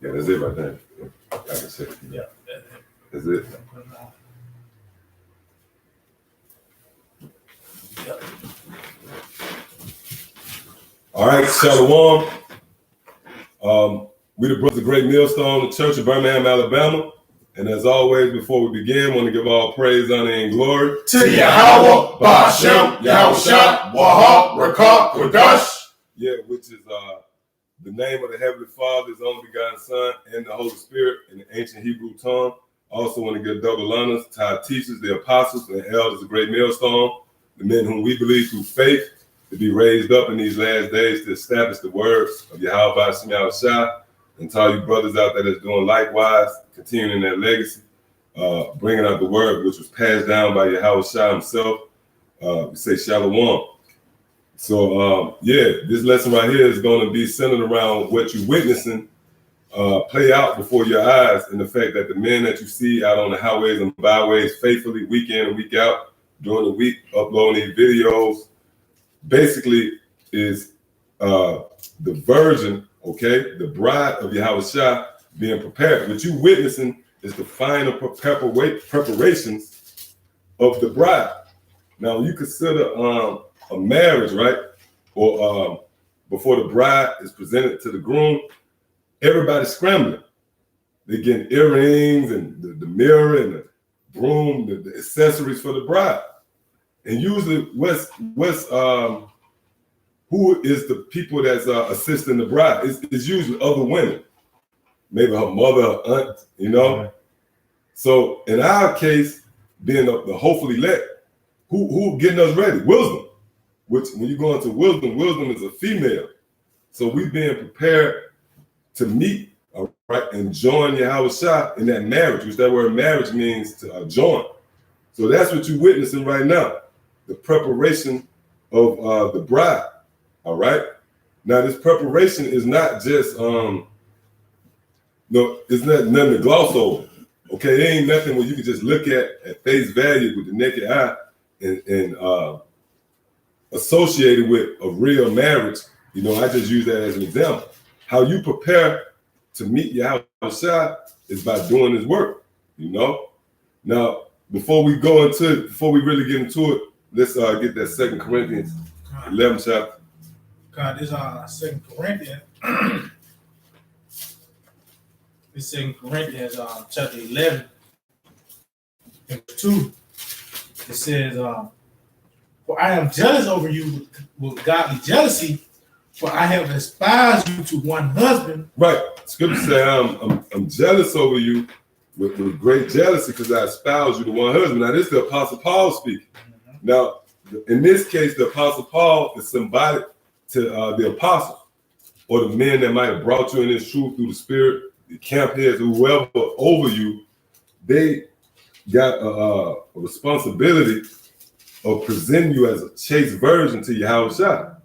Yeah, that's it right there. I can say it. Yeah. That's it. All right, Shalom. We the Brothers of Great Millstone, the Church of Birmingham, Alabama. And as always, before we begin, I want to give all praise, honor, and glory to Yahweh, Ba'ashem, Yahushua, Wahab, Rakah, Kodash. Yeah, which is the name of the Heavenly Father, His only begotten Son, and the Holy Spirit in the ancient Hebrew tongue. Also want to give double honors to our teachers, the apostles, and the elders of Great Millstone, the men whom we believe through faith to be raised up in these last days to establish the words of Yahweh Ba'ashem Yahushua. And to all you brothers out there that's doing likewise, continuing that legacy, bringing out the word which was passed down by Yahushua himself. We say Shalom. So, this lesson right here is going to be centered around what you're witnessing play out before your eyes, and the fact that the men that you see out on the highways and byways faithfully week in and week out during the week uploading these videos basically is the virgin, okay, the bride of Yahushua being prepared. What you witnessing is the final preparations of the bride. Now, you consider a marriage, right? Or before the bride is presented to the groom, everybody's scrambling. They're getting earrings and the mirror and the broom, the accessories for the bride. And usually, who is the people that's assisting the bride? It's usually other women, maybe her mother, her aunt, you know. Mm-hmm. So in our case, being the hopefully elect, who getting us ready? Wisdom. Which when you go into wisdom is a female. So we being prepared to meet, all right, and join Yahushua in that marriage, which that word marriage means to join. So that's what you're witnessing right now, the preparation of the bride. All right. Now this preparation is not just it's not nothing to gloss over. Okay, it ain't nothing where you can just look at face value with the naked eye and associated with a real marriage. You know, I just use that as an example. How you prepare to meet Yahushua is by doing His work. You know. Now, before we really get into it, let's get that 2 Corinthians 11 chapter. God, this 2 Corinthians. This 2 Corinthians chapter 11, and 2. It says, "For I am jealous over you with godly jealousy, for I have espoused you to one husband." Right. Scripture say, I'm jealous over you with great jealousy because I espouse you to one husband. Now, this is the Apostle Paul speaking. Mm-hmm. Now, in this case, the Apostle Paul is symbolic to the apostle or the men that might have brought you in this truth through the Spirit, the camp heads, whoever over you. They got a responsibility of presenting you as a chaste virgin to Yahushua.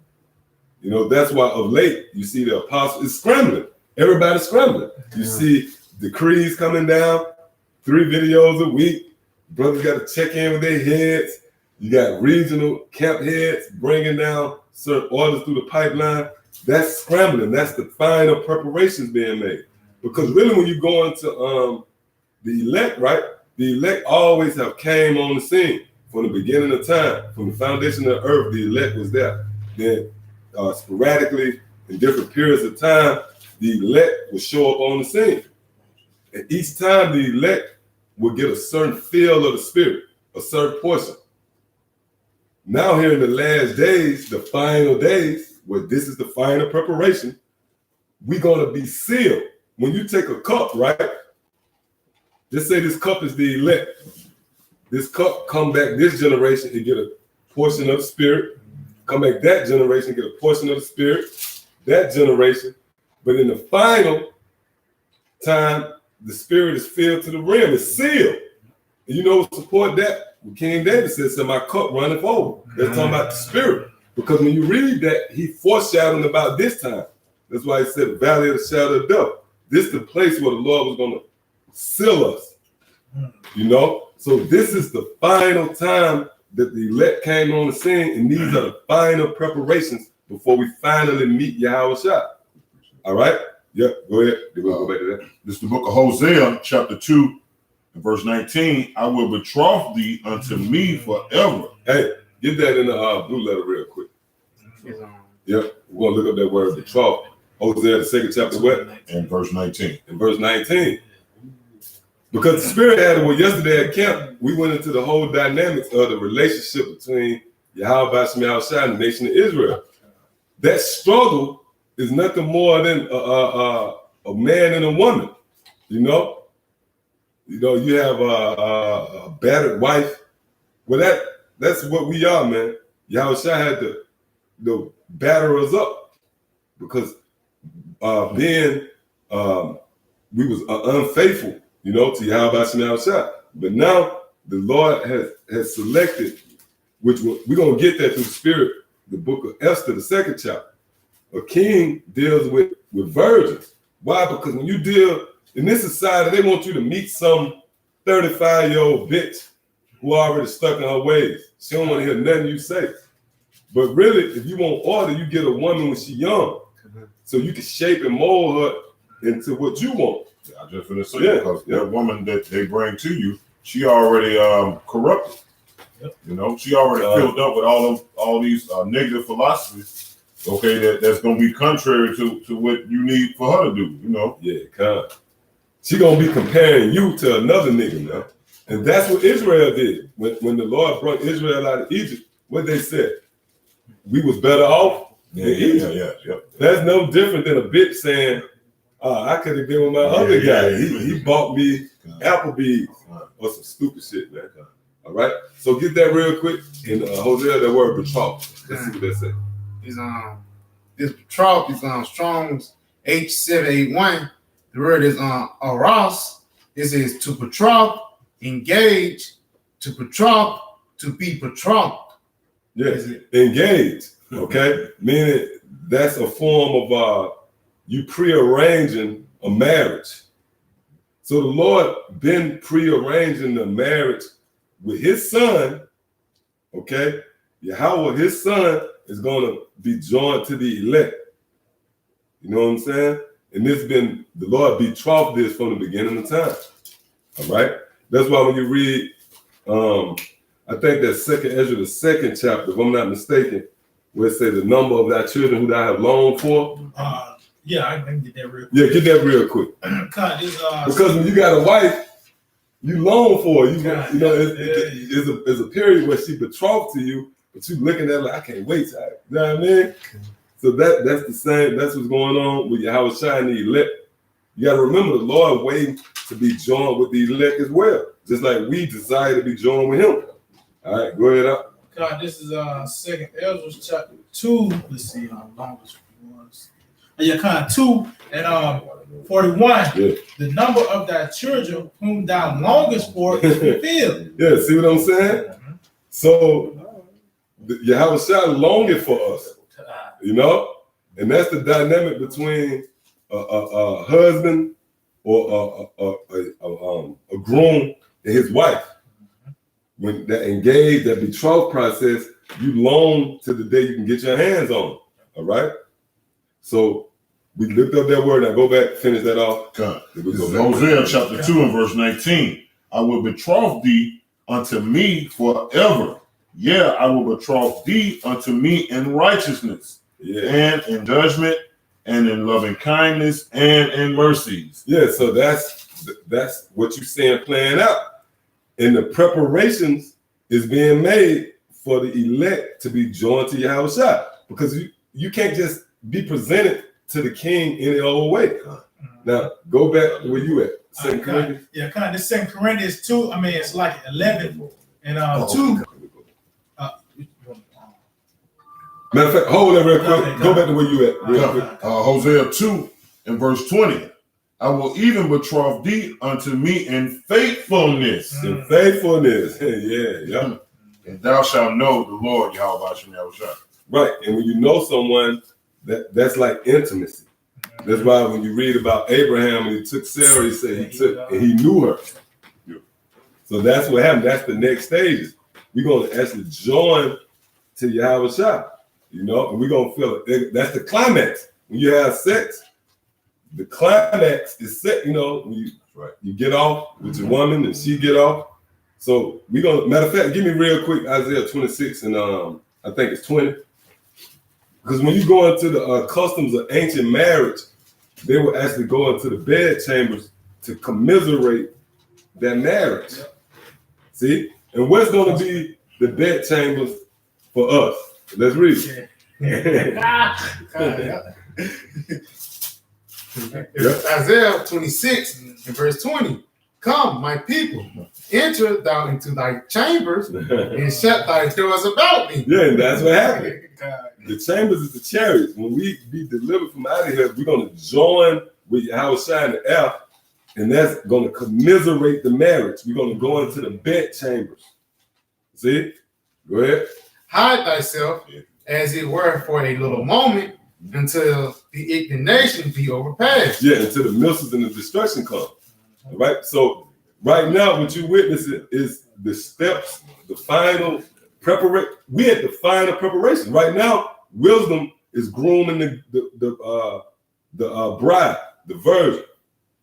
You know, that's why of late you see the apostle is scrambling. Everybody's scrambling. You see decrees coming down, 3 videos a week. Brothers got to check in with their heads. You got regional camp heads bringing down certain orders through the pipeline. That's scrambling. That's the final preparations being made. Because really, when you go into the elect, right? The elect always have came on the scene from the beginning of time, from the foundation of the earth. The elect was there. Then sporadically, in different periods of time, the elect will show up on the scene. And each time the elect will get a certain feel of the Spirit, a certain portion. Now here in the last days, the final days, where this is the final preparation, we're going to be sealed. When you take a cup, right? Just say this cup is the elect. This cup come back this generation and get a portion of the Spirit. Come back that generation, get a portion of the Spirit. That generation. But in the final time, the Spirit is filled to the rim. It's sealed. And you know what support that? King David says, "So my cup runneth over." They're talking about the Spirit. Because when you read that, he foreshadowed about this time. That's why he said, "Valley of the shadow of death." This is the place where the Lord was going to seal us. You know? So this is the final time that the elect came on the scene, and these are the final preparations before we finally meet Yahushua. All right? Yep, go ahead. Then we'll go back to that. This is the book of Hosea, chapter 2, and verse 19. I will betroth thee unto me forever. Hey, get that in the blue letter real quick. Yep, we're gonna look up that word betroth. Hosea, the second chapter, what? And verse 19. In verse 19. Because the Spirit had it. Well, yesterday at camp, we went into the whole dynamics of the relationship between Yahweh Shai and the nation of Israel. That struggle is nothing more than a man and a woman. You know, you have a battered wife. Well, that's what we are, man. Yahweh Shai had to batter us up because we was unfaithful, to Yahweh Shai. But now the Lord has selected, which we're gonna get that through the Spirit. The book of Esther, the second chapter. A king deals with virgins. Why? Because when you deal in this society, they want you to meet some 35-year-old bitch who already stuck in her ways. She don't want to hear nothing you say. But really, if you want order, you get a woman when she's young, so you can shape and mold her into what you want. I just want to say because that woman that they bring to you, she already corrupted. Yep. She already filled up with all these negative philosophies. Okay, that's gonna be contrary to what you need for her to do. Yeah, kind. She gonna be comparing you to another nigga now, and that's what Israel did when the Lord brought Israel out of Egypt. What they said, we was better off than Egypt. Yeah. That's no different than a bitch saying, I could have been with my other guy. He bought me Applebee's or some stupid shit, man. All right, so get that real quick. In Hosea, that word betroth. Let's see what that say. This betroth is Strong's H781. The word is aros. This is to betroth, engage, to betroth, to be betrothed. Yes, engage. Okay, meaning that's a form of you prearranging a marriage. So the Lord been prearranging the marriage with his son, okay? Yahweh, his son, is going to be joined to the elect. You know what I'm saying? And the Lord betrothed this from the beginning of time. All right? That's why when you read, I think that's 2nd Ezra, the second chapter, if I'm not mistaken, where it says the number of thy children who thou have longed for. Yeah, I can get that real quick. Yeah, get that real quick. Because when you got a wife, you long for her. It's a period where she betrothed to you, but you looking at her like, I can't wait. You know what I mean? So that's the same. That's what's going on with Yahweh Shai and the elect. You got to remember the Lord waiting to be joined with the elect as well, just like we desire to be joined with Him. All right, go ahead up. God, this is 2nd Ezra chapter 2. Let's see how long this was. Yeah, 2 and 41. Yeah. The number of thy children whom thou longest for is fulfilled. Yeah, see what I'm saying? Mm-hmm. So Yahweh Shai longing for us, and that's the dynamic between a husband or a groom and his wife. When that engaged, that betrothed process, you long to the day you can get your hands on it. All right. So we looked up that word. Now go back, finish that off. Hosea chapter 2 and verse 19. I will betroth thee unto me forever. Yeah, I will betroth thee unto me in righteousness, and in judgment, and in loving kindness, and in mercies. Yeah, so that's what you're seeing playing out. And the preparations is being made for the elect to be joined to Yahweh Shai, because you can't just be presented to the king any old way. Now go back to where you at. 2 Corinthians. Yeah, kind of this 2 Corinthians 2. I mean, it's like 11 and 2. Matter of fact, hold that real quick. Go back to where you at. Real quick. Hosea 2 and verse 20. I will even betroth thee unto me in faithfulness. In faithfulness. Yeah. And thou shalt know the Lord Yahweh Shai. Right. And when you know someone, that's like intimacy. That's why when you read about Abraham and he took Sarah, he said he knew her. So that's what happened. That's the next stage. We're going to actually join to Yahweh Shai, and we're going to feel it. That's the climax. When you have sex, the climax is set. You know, when you get off with your woman and she get off. So we gonna, matter of fact, give me real quick Isaiah 26 and I think it's 20. Because when you go into the customs of ancient marriage, they will actually go into the bed chambers to commiserate that marriage. See? And what's going to be the bed chambers for us? Let's read it. Isaiah 26 and verse 20. Come, my people, enter thou into thy chambers and shut thy doors about me. Yeah, and that's what happened. The chambers is the chariots. When we be delivered from out of here, we're going to join with Yahushua in the air, and that's going to commiserate the marriage. We're going to go into the bed chambers. See? Go ahead. Hide thyself, as it were, for a little moment, until the indignation be overpassed. Yeah, until the missiles and the destruction come. All right? So right now, what you witnessing is the steps, the final preparation. We at the final preparation. Right now, wisdom is grooming the bride, the virgin,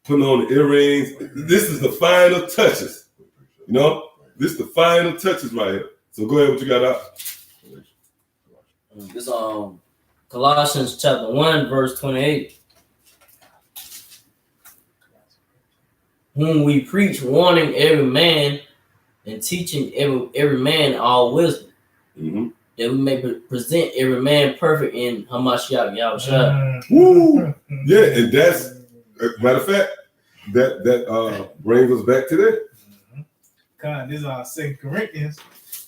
putting on the earrings. This is the final touches. You know, this is the final touches right here. So go ahead, what you got out? This Colossians chapter 1, verse 28. Whom we preach, warning every man and teaching every man all wisdom, that we may present every man perfect in Hamashiach Yahushua. Woo! Yeah, and that's, matter of fact, that brings us back to that. God, this is 2 Corinthians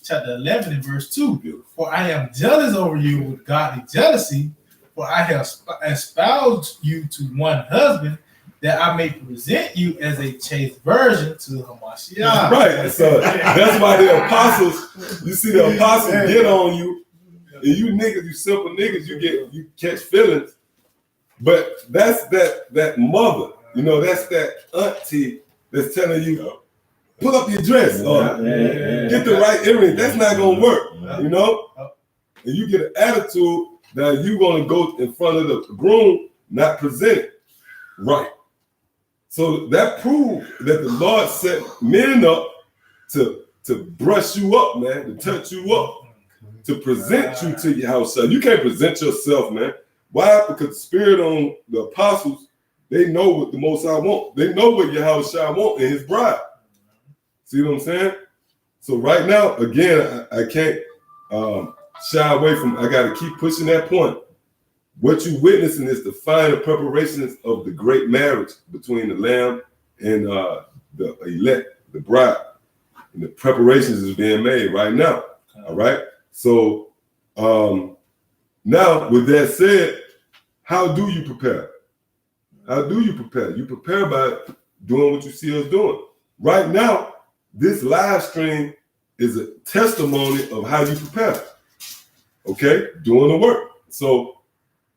chapter 11 and verse 2. For I am jealous over you with godly jealousy, for I have espoused you to one husband, that I may present you as a chaste virgin to Hamashiach. Right. So that's why the apostles, you see the apostles get on you, and you niggas, you simple niggas, you catch feelings. But that's that mother, you know, that's that auntie that's telling you, pull up your dress or get the right earring. That's not gonna work, you know? And you get an attitude that you're gonna go in front of the groom, not present it right. So that proved that the Lord set men up to brush you up, man, to touch you up, to present you to your house. You can't present yourself, man. Why? Because the spirit on the apostles, they know what the Most High want. They know what Yahushua want in his bride. See what I'm saying? So right now, again, I can't shy away from, I got to keep pushing that point. What you're witnessing is the final preparations of the great marriage between the Lamb and the elect, the bride. And the preparations is being made right now. All right? So now, with that said, how do you prepare? How do you prepare? You prepare by doing what you see us doing. Right now, this live stream is a testimony of how you prepare. Okay? Doing the work. So,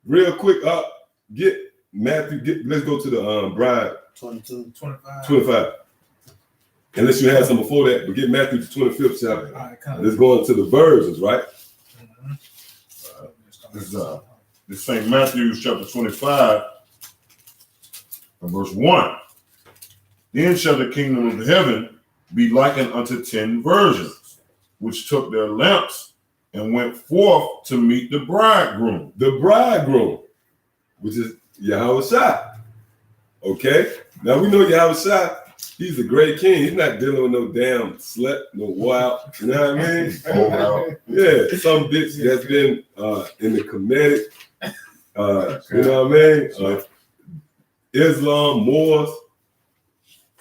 real quick, get Matthew, let's go to the bride. 25. Unless you had some before that, but get Matthew to 25th chapter. Right, let's go into the virgins, right? This St. Matthew chapter 25 and verse 1. Then shall the kingdom of heaven be likened unto 10 virgins, which took their lamps and went forth to meet the bridegroom. The bridegroom, which is Yahushua. Okay? Now we know Yahushua, he's a great king. He's not dealing with no damn slut, no wild, you know what I mean? Yeah, some bitch that's been in the Kemetic, you know what I mean? Islam, Moors.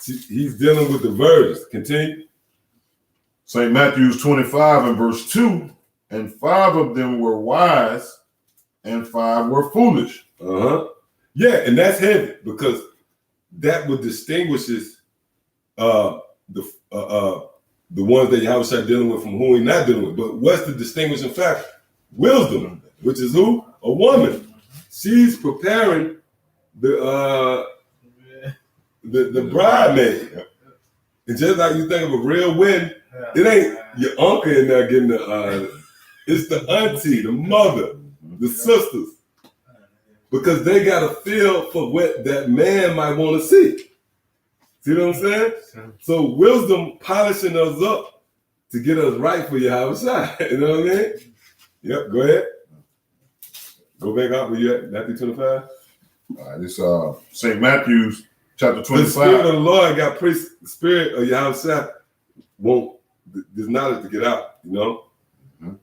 He's dealing with the virgins. Continue. St. Matthew's 25 and verse 2. And 5 of them were wise, and 5 were foolish. Yeah, and that's heavy because that would distinguishes the ones that Yahushua dealing with from who he's not dealing with. But what's the distinguishing factor? Wisdom, which is who? A woman. She's preparing the bridemaid. And just like you think of a real wedding, it ain't your uncle in there getting the it's the auntie, the mother, the sisters. because they got a feel for what that man might want to see. See what I'm saying? So wisdom polishing us up to get us right for Yahushua. You know what I mean? Yep, go ahead. Go back up where you at, Matthew 25. All right, this St. Matthew's chapter The Spirit 25. of the Lord got the Spirit of Yahushua want this knowledge to get out, you know?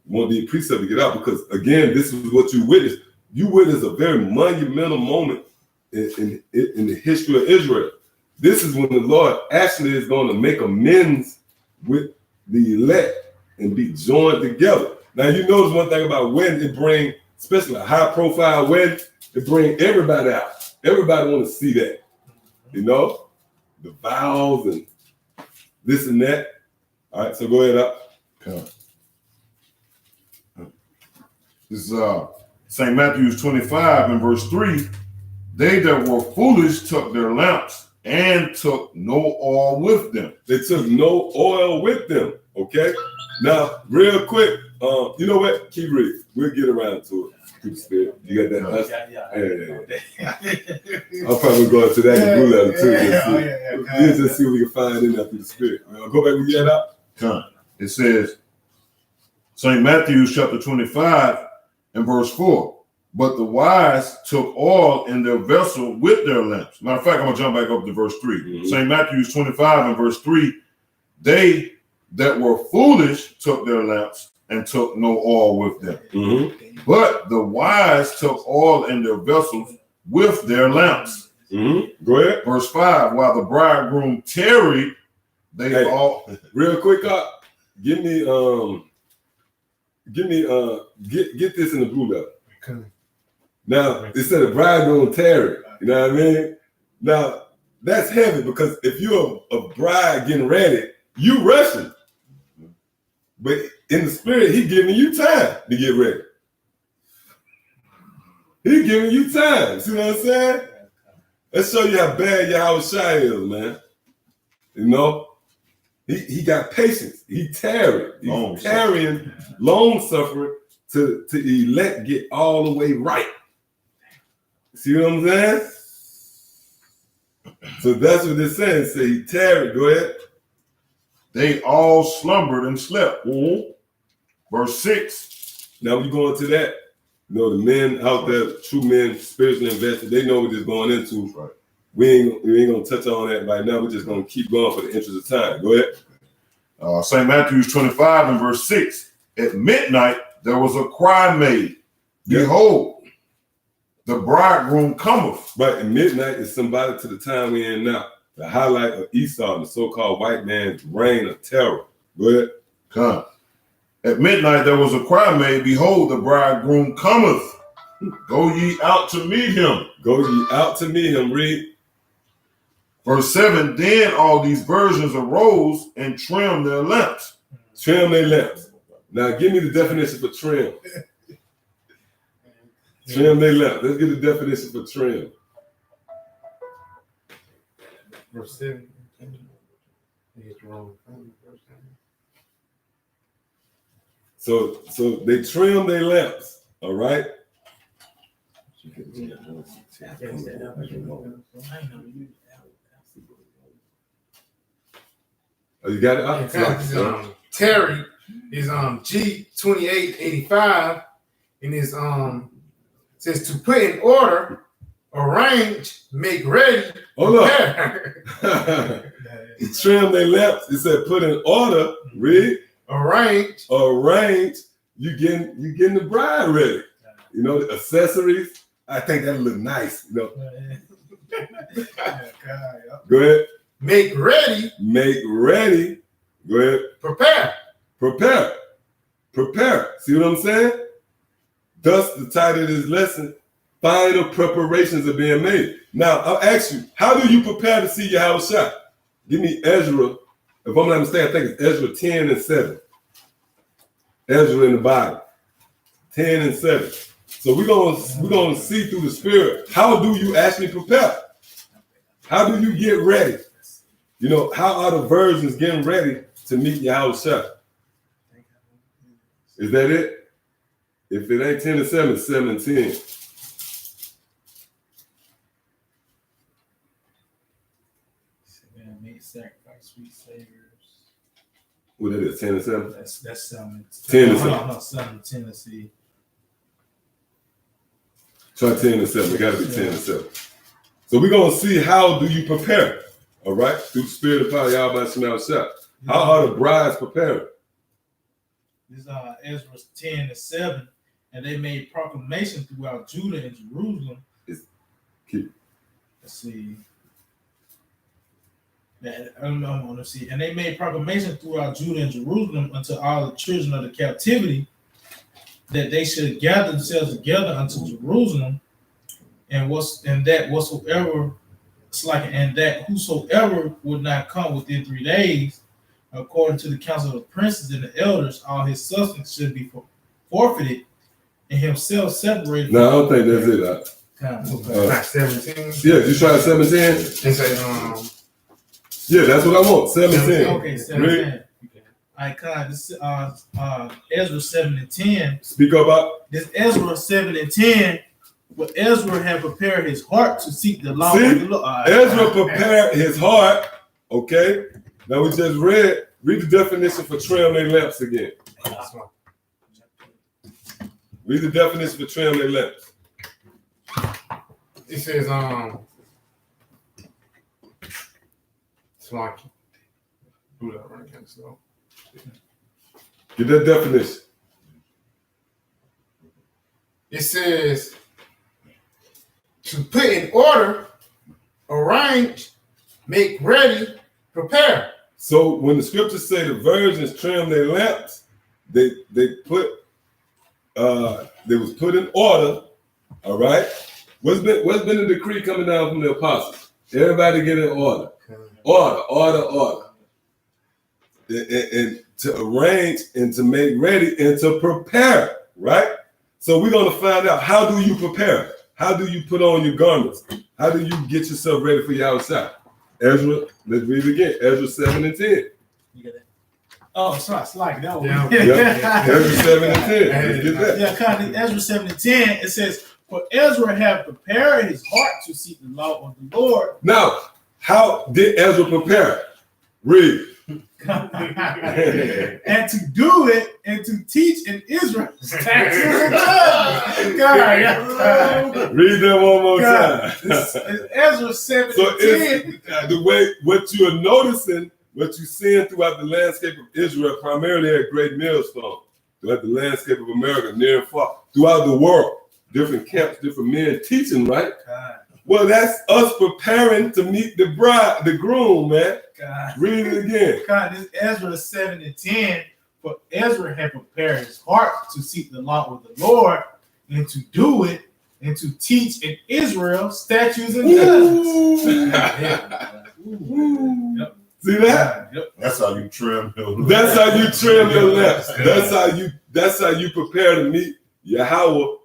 Want the precept to get out because, again, this is what you witnessed. You witnessed a very monumental moment in the history of Israel. This is when the Lord actually is going to make amends with the elect and be joined together. Now, you notice one thing about wedding, it bring, especially a high-profile wedding, it bring everybody out. Everybody want to see that, you know? The vows and this and that. All right, so go ahead up. Okay. This is St. Matthew's 25 and verse 3. They that were foolish took their lamps and took no oil with them. They took no oil with them, okay? Now, real quick, you know what? Keep reading. We'll get around to it. Through the Spirit. You got that? Yeah. I'll probably go into that in blue letter too. Yeah. We'll just see what we can find in there through the Spirit. Go back and get that up. Come. It says, St. Matthew's chapter 25 and verse 4. But the wise took oil in their vessel with their lamps. Matter of fact, I'm going to jump back up to verse 3. Mm-hmm. St. Matthew's 25 and verse 3. They that were foolish took their lamps and took no oil with them. Mm-hmm. But the wise took oil in their vessels with their lamps. Mm-hmm. Go ahead. Verse 5. While the bridegroom tarried, they Hey. all... Real quick up. Get this in the blue letter. Okay. Now, it said the bridegroom tarry. You know what I mean? Now, that's heavy because if you're a bride getting ready, you rushing. But in the Spirit, he giving you time to get ready. He giving you time. See what I'm saying? Let's show you how bad Yahushua is, man. You know? He got patience. He tarried. He's tarrying, long suffering to elect get all the way right. See what I'm saying? So that's what it's saying. Say he tarried. Go ahead. They all slumbered and slept. Mm-hmm. Verse 6. Now we go into that. You know, the men out there, true men, spiritually invested, they know what they're going into. Right. We ain't gonna touch on that right now. We're just gonna keep going for the interest of time. Go ahead. St. Matthew's 25 and verse 6. At midnight, there was a cry made. Yeah. Behold, the bridegroom cometh. Right, at midnight is somebody to the time we in now. The highlight of Esau, the so-called white man's reign of terror. Go ahead. Come. At midnight, there was a cry made. Behold, the bridegroom cometh. Go ye out to meet him. Go ye out to meet him. Read. Verse 7. Then all these virgins arose and trimmed their lamps. Trim their lamps. Now give me the definition for trim. Trim their lamps. Let's get the definition for trim. Verse 7. It's wrong. So they trim their lamps. All right. Oh, you got it? Terry is G2885 and is says to put in order, arrange, make ready. Hold up. prepare. Trim their lamps. It said put in order. Read. Arrange. You getting the bride ready. You know, the accessories. I think that look nice. You know. Go ahead. Make ready. Make ready. Go ahead. Prepare. Prepare. See what I'm saying? Thus, the title of this lesson, final preparations are being made. Now, I'll ask you, how do you prepare to see Yahushua? Give me Ezra. If I'm not mistaken, I think it's Ezra 10 and 7. Ezra in the Bible. 10 and 7. So we're gonna see through the Spirit, how do you actually prepare? How do you get ready? You know, how are the virgins getting ready to meet Yahushua? Is that it? If it ain't 10 and 7, it's 7 and 10. And made sacrifice, sweet saviors. What it is, 10 and 7? That's 7. 10 and 7. No, 7 Tennessee. Try 10 and 7. It got to be 10 and 7. So we're going to see how do you prepare, all right? Through the spirit of power, y'all about to shot. How are the brides preparing? This is Ezra 10 and 7. And they made proclamation throughout Judah and Jerusalem. Let's see. And they made proclamation throughout Judah and Jerusalem unto all the children of the captivity that they should gather themselves together unto Jerusalem, and that whosoever would not come within 3 days, according to the counsel of the princes and the elders, all his substance should be forfeited, and himself separated. No, I don't think that's it. Not 17. Yeah, you try 17? They say, Yeah, that's what I want. 17. Okay, 17. All right, Con, this is Ezra 7 and 10. Speak about. This Ezra 7 and 10. But Ezra had prepared his heart to seek the law of the Lord. Ezra prepared his heart. Okay. Now we just read the definition for trim their lamps again. Read the definition for trim their lamps. It says, Swanky. Do that right kind of slow. Get that definition. It says to put in order, arrange, make ready, prepare. So when the scriptures say the virgins trim their lamps, they was put in order. All right. What's been the decree coming down from the apostles? Everybody get in order. Order. And to arrange and to make ready and to prepare, right? So we're going to find out, how do you prepare? How do you put on your garments? How do you get yourself ready for your outside? Ezra, let's read it again. Ezra 7 and 10. You get that? Oh, sorry, it's like that one. Yeah. Ezra 7 and 10. Let's get that. Yeah, Con, Ezra 7 and 10, it says, for Ezra had prepared his heart to seek the law of the Lord. Now, how did Ezra prepare? Read. And to do it and to teach in Israel. Read that one more time. It's Ezra 7 So and 10. it's the way what you are noticing, what you're seeing throughout the landscape of Israel, primarily at Great Millstone, throughout the landscape of America, near and far, throughout the world, different camps, different men teaching, right? God. Well, that's us preparing to meet the bride, the groom, man. God. Read it again. God, this Ezra 7 and 10. For Ezra had prepared his heart to seek the law of the Lord and to do it and to teach in Israel statutes and judgments. Yep. See that? Yep. That's how you trim your lamps. That's how you trim your lamps. That's how you prepare to meet Yahweh.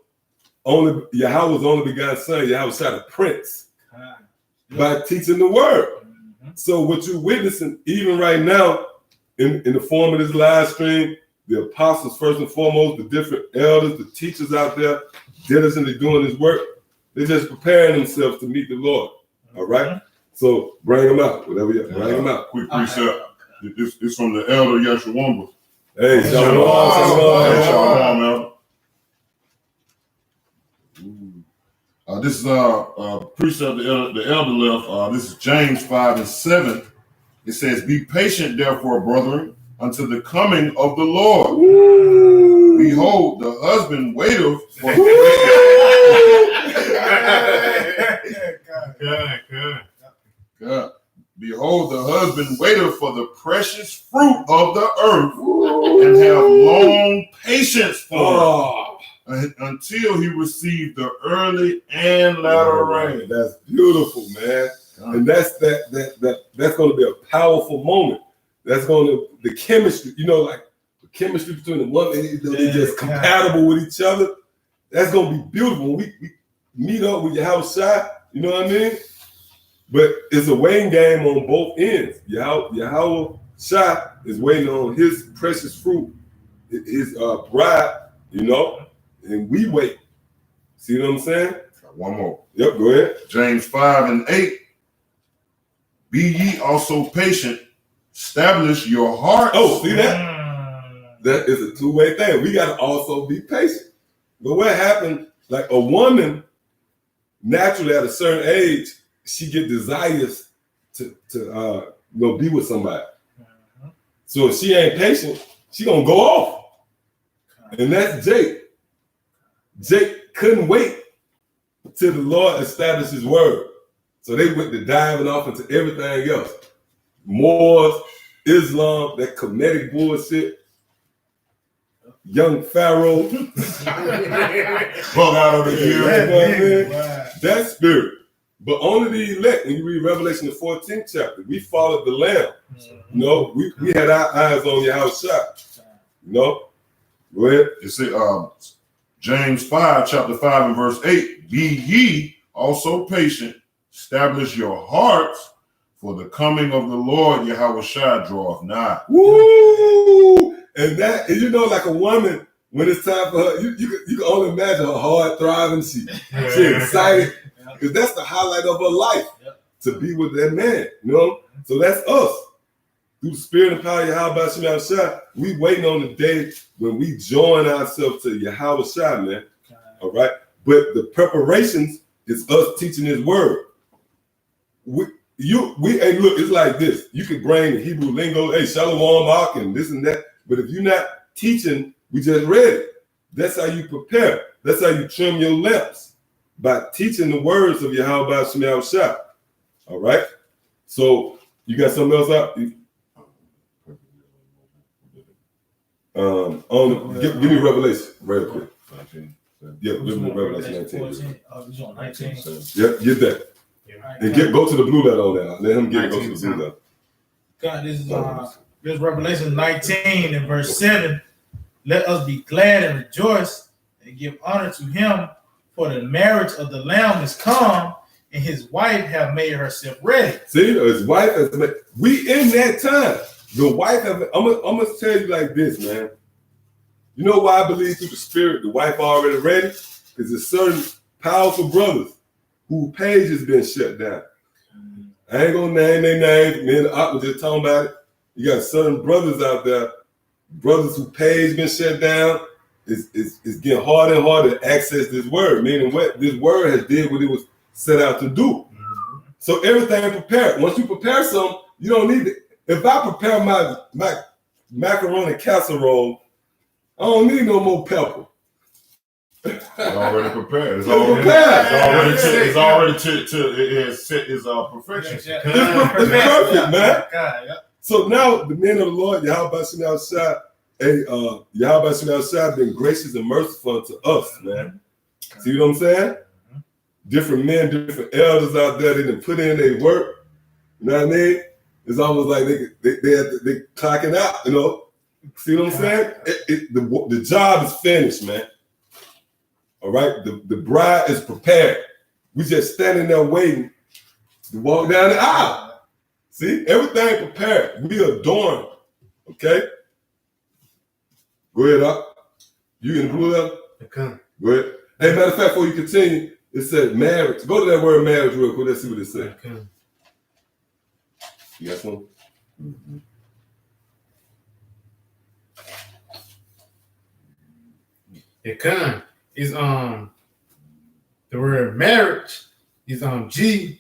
Yahweh's only begotten son, Yahweh's the prince, by teaching the word. So what you're witnessing, even right now, in the form of this live stream, the apostles first and foremost, the different elders, the teachers out there, diligently doing this work, they're just preparing themselves to meet the Lord. All right? So bring them out, whatever you bring them out. Quick precept. It's from the elder Yeshua. Hey, shalom. Elder. This is precept the elder left. This is James 5 and 7. It says, "Be patient, therefore, brethren, unto the coming of the Lord. Behold, the husband waiteth for God. Behold, the husband waiteth for the precious fruit of the earth, and have long patience for it, until he received the early and latter rain." That's beautiful, man. And that's going to be a powerful moment. That's going to the chemistry, like the chemistry between the women, they're just compatible with each other. That's going to be beautiful. When we meet up with your house shot, you know what I mean? But it's a waiting game on both ends. Yahweh Shah is waiting on his precious fruit, his bride, and we wait. See what I'm saying? Got one more. Yep, go ahead. James 5 and 8. Be ye also patient, establish your heart. Oh, see that? That is a two-way thing. We got to also be patient. But what happened, like a woman, naturally at a certain age, she get desires to be with somebody. So if she ain't patient, she gonna go off. And that's Jake. Jake couldn't wait till the Lord established his word. So they went to diving off into everything else. Moors, Islam, that Kemetic bullshit. Young Pharaoh. Bug out of the year. That spirit. But only the elect, when you read Revelation the 14th chapter, we followed the Lamb. You know, we had our eyes on Yahushua. You know? Go ahead. You see, James 5, chapter 5 and verse 8. Be ye also patient, establish your hearts, for the coming of the Lord Yahushua draweth nigh. Woo! And that, and you know, like a woman, when it's time for her, you can only imagine her heart thriving. She excited. Because that's the highlight of her life, to be with that man, you know? So that's us. Through the spirit and power of Yahweh Shai, we waiting on the day when we join ourselves to Yahweh Shai, man. All right? But the preparations is us teaching his word. Hey, look, it's like this. You could bring the Hebrew lingo, hey, Shalom, Mark, and this and that. But if you're not teaching, we just read it. That's how you prepare. That's how you trim your lamps. By teaching the words of Yahweh Shema Shah. All right? So, you got something else out? Give me Revelation real quick. Yeah, give me Revelation 19. On 19. Yeah, get that. And go to the blue letter on that. Let him go to the blue letter. God, this is Revelation 19 and verse 7. Let us be glad and rejoice and give honor to him, for the marriage of the Lamb is come, and his wife have made herself ready. See, his wife has made. We in that time. The wife have. I'm gonna tell you like this, man. You know why I believe through the spirit the wife already ready? Because there's certain powerful brothers whose page has been shut down. I ain't gonna name their names. Me and the op was just talking about it. You got certain brothers out there, brothers whose page been shut down. It's getting harder and harder to access this word, meaning what this word has did what it was set out to do. So everything prepared. Once you prepare something, you don't need it. If I prepare my macaroni casserole, I don't need no more pepper. It's already prepared. It's already set its perfection. It's perfect, man. So now the men of the Lord, Yahweh Shai, Yahweh Shai been gracious and merciful unto us, man. See what I'm saying? Different men, different elders out there, they done put in their work. You know what I mean? It's almost like they clocking out, you know? See what I'm saying? The job is finished, man. All right? The bride is prepared. We just standing there waiting to walk down the aisle. See? Everything prepared. We adorned. Okay? Go ahead, Doc. You in the blue letter? Okay. Go ahead. Hey, matter of fact, before you continue, it said marriage. Go to that word marriage real quick. Let's see what it says. Okay. You got some? Ekan is the word marriage is G1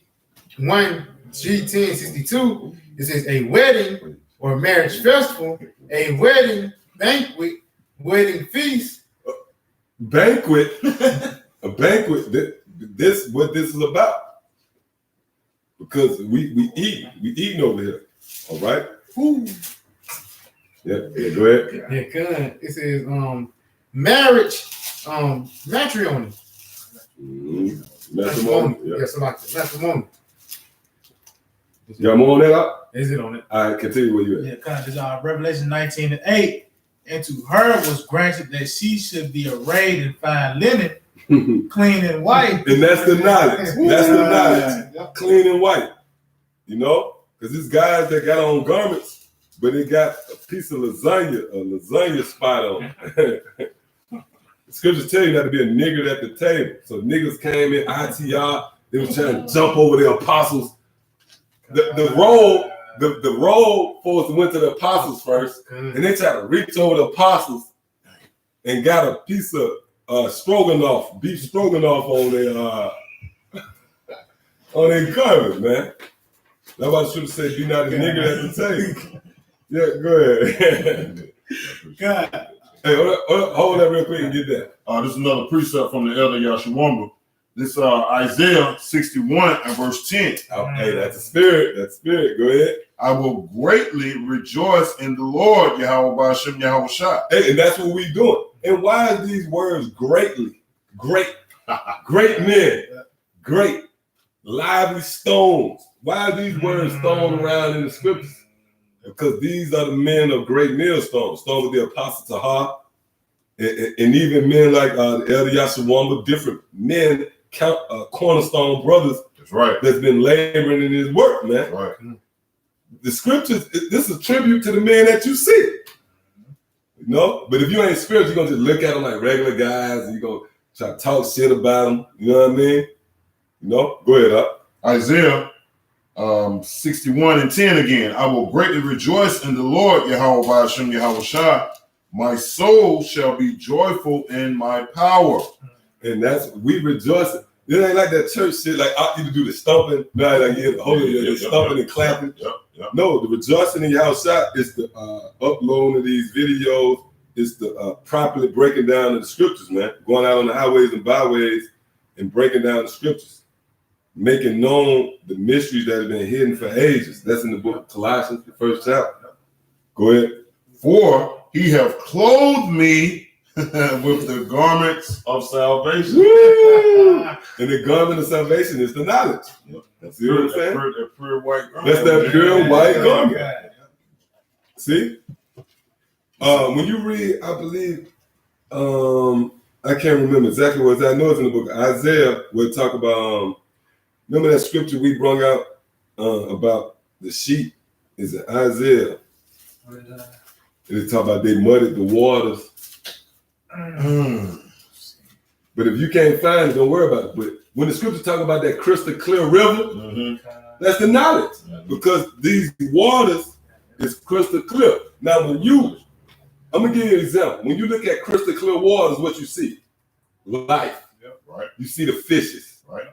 G1062. It says a wedding or marriage festival, a wedding banquet, wedding feast. Banquet. A banquet. This what this is about. Because we eating over here. All right? Ooh. Yeah, go ahead. Yeah, good. It says marriage, matrimony. Matrimony. Yeah, something like that. Matrimony. You got more on that up? Is it on it? All right, continue where you at. Yeah, kind of Revelation 19 and 8. And to her was granted that she should be arrayed in fine linen, clean and white. And that's the knowledge. That's the knowledge. Yep. Clean and white. You know? Because there's guys that got on garments, but they got a piece of lasagna spot on it. The scriptures tell you not to be a nigger at the table. So niggas came in, ITR, they was trying to jump over the apostles. the role supposed to went to the apostles first, and they tried to reach over the apostles and got a piece of stroganoff, beef stroganoff on their garment, man. That's why I should have said, "Be not a nigger at the table." Yeah, go ahead. God. Hey, hold that real quick and get that. This is another precept from the elder Yashawamba. This Isaiah 61 and verse 10. Hey, that's the spirit. That's the spirit. Go ahead. I will greatly rejoice in the Lord, Yahweh Ba'ashem Yahweh Shai. Hey, and that's what we doing. And why is these words greatly? Great. Great men. Great. Lively stones. Why are these words thrown around in the scriptures? Because these are the men of great millstones. Stone with the apostle Tahar. And even men like the elder Yashawamba, different men, cornerstone brothers. That's right. That's been laboring in his work, man. That's right. The scriptures, this is a tribute to the man that you see. You know? But if you ain't spiritual, you're going to just look at them like regular guys and you're going to try to talk shit about them. You know what I mean? You know? Go ahead, up. Isaiah 61 and 10 again. I will greatly rejoice in the Lord, Yahweh Ba'ashem Yahweh Shai. My soul shall be joyful in my power. And that's, we rejoice. It ain't like that church shit, like I need to do the stumping, like you stumping and clapping. No, the rejoicing in Yahweh Shai is the uploading of these videos. It's the properly breaking down of the scriptures, man. Going out on the highways and byways and breaking down the scriptures. Making known the mysteries that have been hidden for ages. That's in the book of Colossians, the first chapter. Go ahead. For he have clothed me with the garments of salvation. Woo! And the garment of salvation is the knowledge. See what I'm saying? That pure white garment. That's that pure white garment. See? When you read, I believe, I can't remember exactly what I know it's in the book of Isaiah, where it talk about, remember that scripture we brought out about the sheep? Is it Isaiah? It talk about they muddied the waters. But if you can't find it, don't worry about it. But when the scripture talk about that crystal clear river, that's the knowledge. Because these waters is crystal clear. Now, I'm gonna give you an example. When you look at crystal clear waters, what you see? Life. Right. You see the fishes. Right.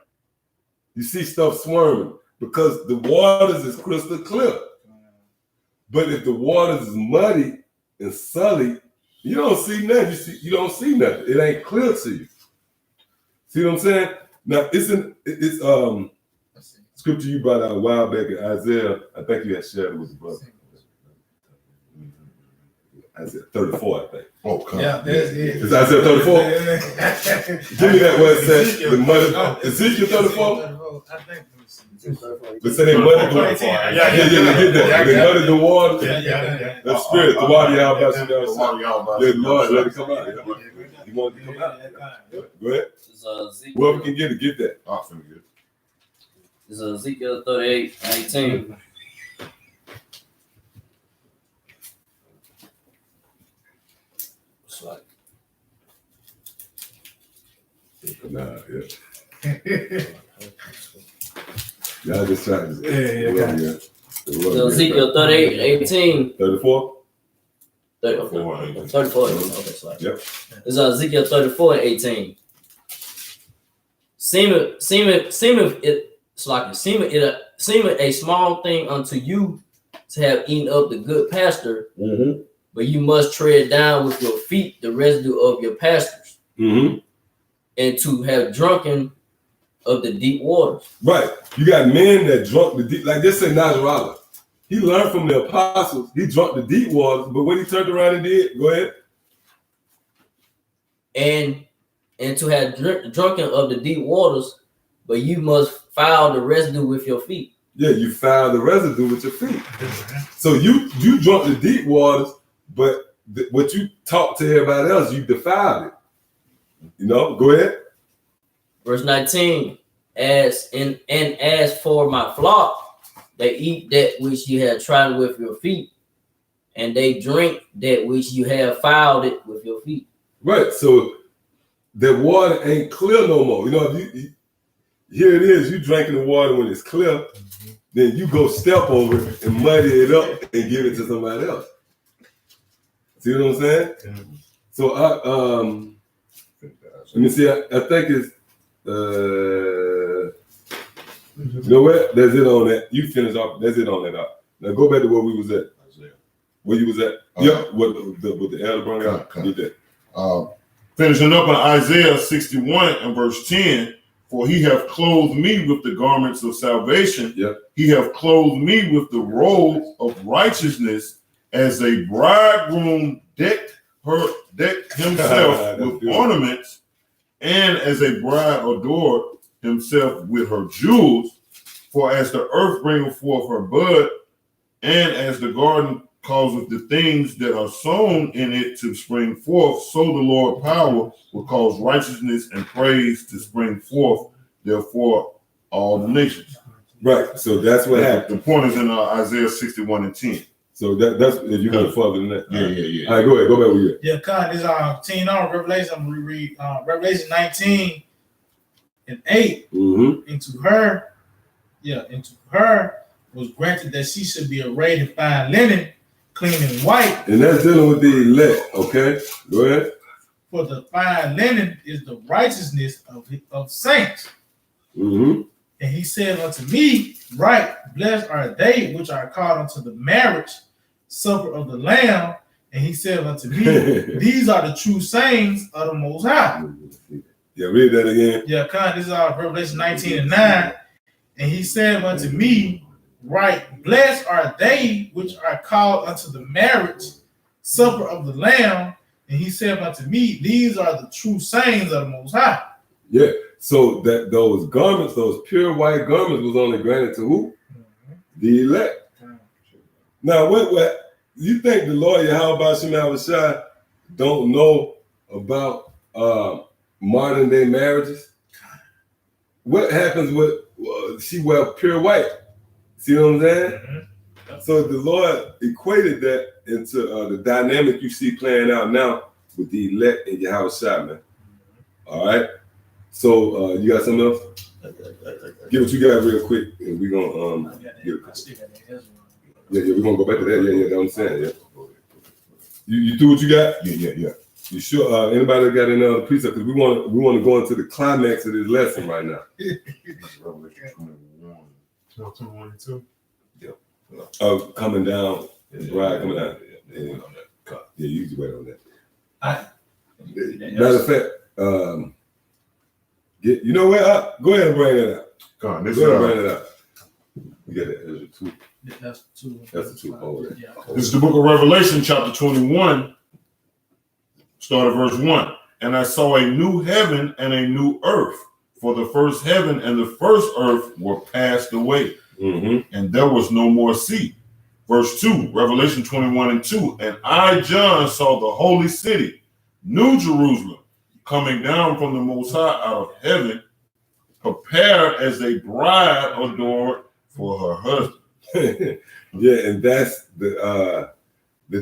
You see stuff swarming because the waters is crystal clear. But if the waters is muddy and sully, you don't see nothing. You don't see nothing. It ain't clear to you. See what I'm saying? Now it's scripture you brought out a while back in Isaiah. I think you had shared it with your brother. Isaiah 34, I think. Oh, come Yeah, there's it. It's Isaiah 34. Give me that where it says the muddy. Ezekiel 34. I think. But say they muddied the water. Yeah, get that. They muddied the water. Yeah. The spirit, the water y'all about to The water y'all about let to Lord let it come out. You want it to come out? Go ahead. Whoever can get it, get that. Awesome, good. This is Ezekiel 38:19. It's like, Nah, yeah. Y'all just trying to. so Ezekiel 38:18. 34? 34. Okay, sorry. Yep. This is Ezekiel 34:18. Seemeth a small thing unto you to have eaten up the good pasture, but you must tread down with your feet the residue of your pastures, and to have drunken of the deep waters. Right. You got men that drunk the deep, like this say Nazarala. He learned from the apostles. He drunk the deep waters, but what he turned around and did, go ahead. And to have drunken of the deep waters, but you must foul the residue with your feet. Yeah, you foul the residue with your feet. So you drunk the deep waters, but what you talk to everybody else, you defiled it. You know, go ahead. Verse 19, as for my flock, they eat that which you have trodden with your feet, and they drink that which you have fouled it with your feet. Right. So the water ain't clear no more. You know, here it is. You drinking the water when it's clear, then you go step over it and muddy it up and give it to somebody else. See what I'm saying? So let me see. I think it's you know what? That's it on that. You finish off. That's it on that. Now go back to where we was at. Where you was at? Yeah, what the elder brought out. Did that. Finishing up on Isaiah 61 and verse 10, for he hath clothed me with the garments of salvation. Yep. He hath clothed me with the robe of righteousness, as a bridegroom decked himself with good. ornaments, and as a bride adored himself with her jewels. For as the earth bringeth forth her bud, and as the garden causeth the things that are sown in it to spring forth, so the Lord power will cause righteousness and praise to spring forth, therefore all the nations. Right. So that's what happened. The point is in Isaiah 61 and 10. So that's if you go further than that. Yeah. All right, go ahead. Go back with you. Yeah, Con, this 10 on Revelation. I'm gonna reread Revelation 19 and 8. Mm-hmm. Into her was granted that she should be arrayed in fine linen, clean and white. And that's dealing with the elect. Okay, go ahead. For the fine linen is the righteousness of saints. Mm-hmm. And he said unto me, right, blessed are they which are called unto the marriage supper of the Lamb. And he said unto me, these are the true sayings of the Most High. Yeah, read that again. Yeah, Con, this is Revelation 19 and 9. And he said unto me, right, blessed are they which are called unto the marriage supper of the Lamb. And he said unto me, these are the true sayings of the Most High. Yeah. So that those garments, those pure white garments, was only granted to who? Mm-hmm. The elect. Now, what you think the Lord Yahweh Shem Shai don't know about modern day marriages? What happens with she wear pure white? See what I'm saying? Mm-hmm. So the Lord equated that into the dynamic you see playing out now with the elect and Yahweh Shai, man. All right. So you got something else? Get what you got real quick, and we're gonna get it. Yeah, we're gonna go back to that. Yeah, I'm saying. Yeah. You do what you got? Yeah. You sure? Anybody got any other precept? Because we want to go into the climax of this lesson right now. Coming down, the bride coming down. Yeah, you usually wait on that. Matter of fact, you know what? Go ahead and bring it out. Go on, Go ahead and bring it out. You got that? That's two. That's the two. Oh, Yeah. This is the book of Revelation, chapter 21, start at verse 1. And I saw a new heaven and a new earth, for the first heaven and the first earth were passed away, and there was no more sea. Verse 2, Revelation 21 and 2. And I, John, saw the holy city, New Jerusalem, coming down from the Most High out of heaven, prepared as a bride adored for her husband. Yeah, and that's the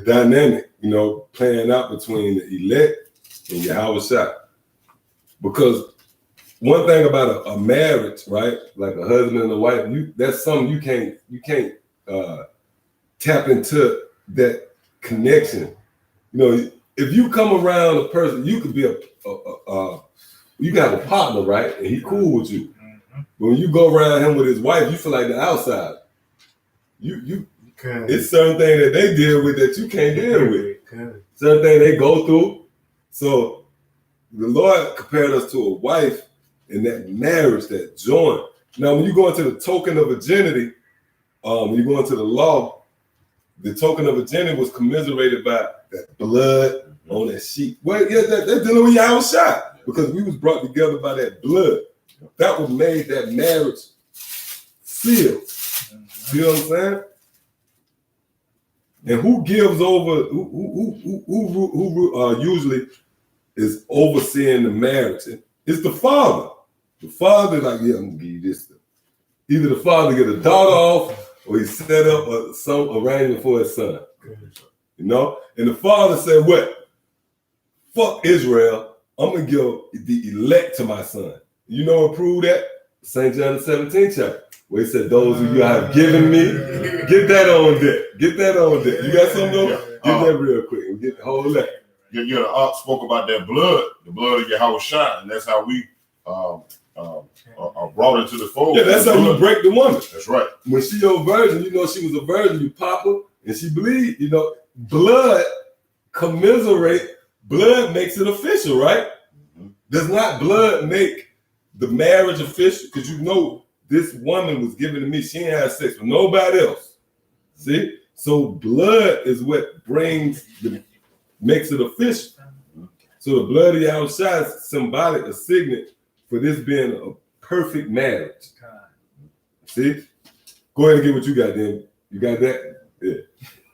dynamic, playing out between the elect and Yahweh Shai. Because one thing about a marriage, right, like a husband and a wife, that's something you can't tap into that connection. If you come around a person, you could be you can have a partner, right, and he cool with you. But when you go around him with his wife, you feel like the outside. It's certain things that they deal with that you can't deal with. Certain things they go through. So the Lord compared us to a wife in that marriage, that joint. Now, when you go into the token of virginity, when you go into the law, the token of virginity was commiserated by that blood on that sheet. Well, yeah, they're dealing with Yahweh Shai because we was brought together by that blood. That was made that marriage sealed. See what I'm saying? And who gives over? Who usually is overseeing the marriage? It's the father. The father, like, yeah, I'm gonna give you this. Either the father get a daughter off, or he set up some arrangement for his son. And the father said, "What? Fuck Israel. I'm gonna give the elect to my son." You know what proved that? St. John the 17th chapter, where he said, those who you have given me, get that on deck. Get that on deck. You got something though? Get that real quick and get the whole lot. Yeah, the Ark spoke about that blood, the blood of Yahushua, and that's how we are brought into the fold. Yeah, that's how you break the woman. That's right. When she your virgin, you know she was a virgin, you pop her and she bleed, you know, blood blood makes it official, right? Mm-hmm. Does not blood make the marriage official? Because you know this woman was given to me, she ain't had sex with nobody else. See? So blood is what makes it official. So the blood of Yahushua is symbolic, a signet for this being a perfect marriage. See? Go ahead and get what you got then. You got that? Yeah.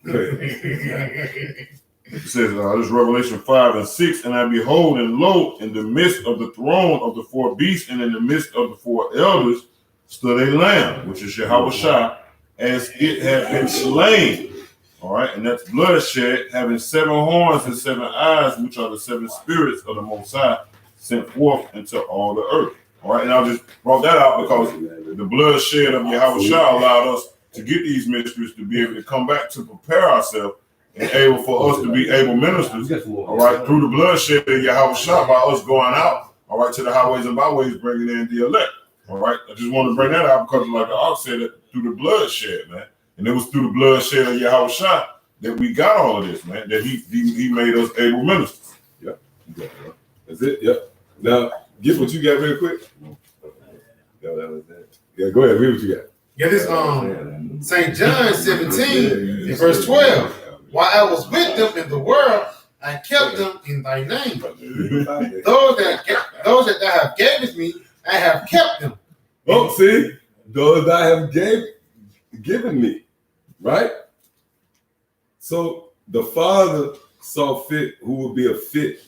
Go ahead. It says, this is Revelation 5 and 6, and I behold, and lo, in the midst of the throne of the four beasts, and in the midst of the four elders, stood a lamb, which is Yahushua, as it had been slain. All right, and that's bloodshed, having 7 horns and 7 eyes, which are the 7 spirits of the Most High, sent forth into all the earth. All right, and I just brought that out because the bloodshed of Yahushua allowed us to get these mysteries, to be able to come back to prepare ourselves and able for us to be able ministers, all right, through the bloodshed of Yahushua, by us going out, all right, to the highways and byways, bringing in the elect. All right, I just want to bring that out because, like the Ark said, that through the bloodshed, man, and it was through the bloodshed of Yahushua that we got all of this, man. That he made us able ministers. Yep, that's it. Yep. Now get what you got real quick. Yeah, go ahead. Read what you got. Yeah, this St. John 17 in verse 12. While I was with them in the world, I kept them in thy name. Those that thou have given me, I have kept them. Oh, see, those I have given me, right? So the Father saw fit who would be a fit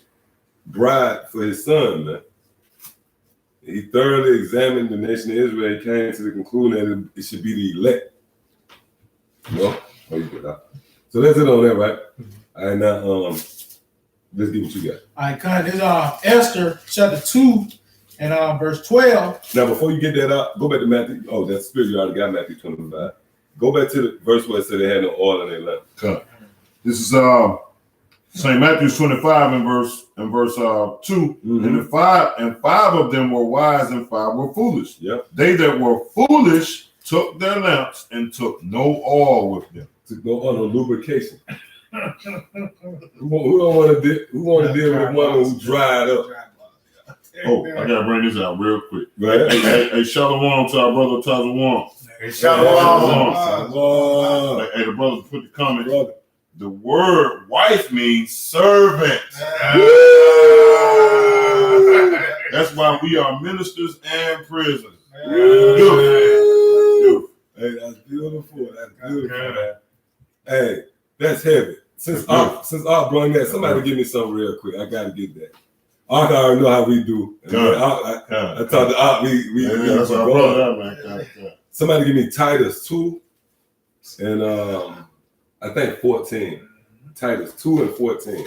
bride for his son, man. He thoroughly examined the nation of Israel. He came to the conclusion that it should be the elect. No? Oh, you good, huh? So that's it on that, right? All right, now, let's get what you got. All right, kind of, this Esther chapter 2 and verse 12. Now, before you get that out, go back to Matthew. Oh, that's spirit. You already got Matthew 25. Go back to the verse where it said they had no oil in their lamp. Okay. This is St. Matthew 25 and verse 2. Mm-hmm. And five of them were wise and 5 were foolish. Yep. They that were foolish took their lamps and took no oil with them. Took no oil, no lubrication. Who don't want to deal with one who dried up? Oh, I gotta bring this out real quick. Right? Hey, shalom to our brother Tazawam. Hey, Shalom. Wow. Hey, the brother put the comment. Brother. The word wife means servant. That's why we are ministers and prisoners. Beautiful. Hey, that's beautiful. That's beautiful, man. Hey, that's heavy. Since Art brought that, somebody give me something real quick. I gotta get that. Art already know how we do. I talked to Art. We that's what I brought up, man. Somebody give me Titus 2 and I think 14. Titus 2 and 14.